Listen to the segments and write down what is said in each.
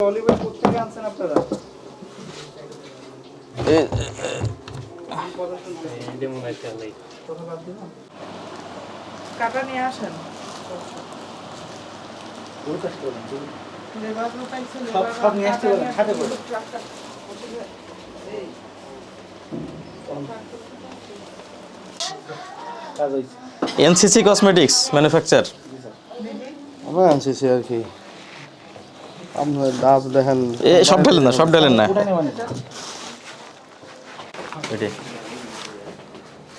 Olive oil কোথা থেকে আনছেন আপনারা? কাটা নিয়ে আসেন। সব নিয়ে আসতে বলেন, সাথে করে। NCC cosmetics manufacture. আমরা আনছি আর কি। আপনার ডাব দেখেন সব ঢেলেন না, সব ঢেলেন না।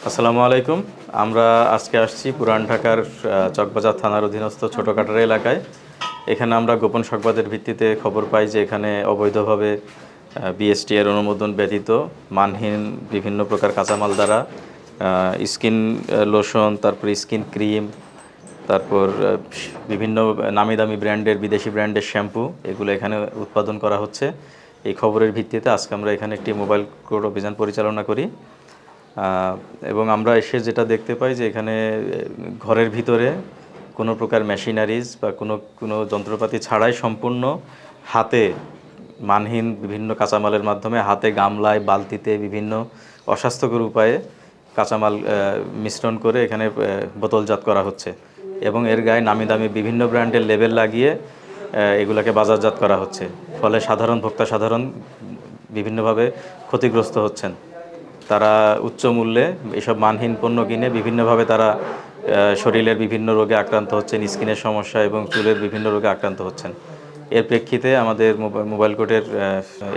আসসালামু আলাইকুম। আমরা আজকে আসছি পুরান ঢাকার চকবাজার থানার অধীনস্থ ছোট কাটারা এলাকায়। এখানে আমরা গোপন সংবাদের ভিত্তিতে খবর পাই যে এখানে অবৈধভাবে বিএসটি এর অনুমোদন ব্যতীত মানহীন বিভিন্ন প্রকার কাঁচামাল দ্বারা স্কিন লোশন, তারপর স্কিন ক্রিম, তারপর বিভিন্ন নামি দামি ব্র্যান্ডের, বিদেশি ব্র্যান্ডের শ্যাম্পু, এগুলো এখানে উৎপাদন করা হচ্ছে। এই খবরের ভিত্তিতে আজকে আমরা এখানে একটি মোবাইল কোর্ট অভিযান পরিচালনা করি এবং আমরা এসে যেটা দেখতে পাই যে এখানে ঘরের ভিতরে কোনো প্রকার মেশিনারিজ বা কোনো যন্ত্রপাতি ছাড়াই সম্পূর্ণ হাতে মানহীন বিভিন্ন কাঁচামালের মাধ্যমে হাতে গামলায়, বালতিতে বিভিন্ন অস্বাস্থ্যকর উপায়ে কাঁচামাল মিশ্রণ করে এখানে বোতলজাত করা হচ্ছে এবং এর গায়ে নামি দামি বিভিন্ন ব্র্যান্ডের লেবেল লাগিয়ে এগুলোকে বাজারজাত করা হচ্ছে। ফলে সাধারণ বিভিন্নভাবে ক্ষতিগ্রস্ত হচ্ছেন। তারা উচ্চ মূল্যে এসব মানহীন পণ্য কিনে বিভিন্নভাবে তারা শরীরের বিভিন্ন রোগে আক্রান্ত হচ্ছেন, স্কিনের সমস্যা এবং চুলের বিভিন্ন রোগে আক্রান্ত হচ্ছেন। এর প্রেক্ষিতে আমাদের মোবাইল কোর্টের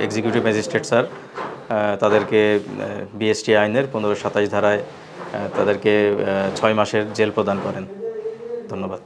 এক্সিকিউটিভ ম্যাজিস্ট্রেট স্যার তাদেরকে বিএসটি আইনের 1527 ধারায় তাদেরকে 6 মাসের জেল প্রদান করেন। ধন্যবাদ।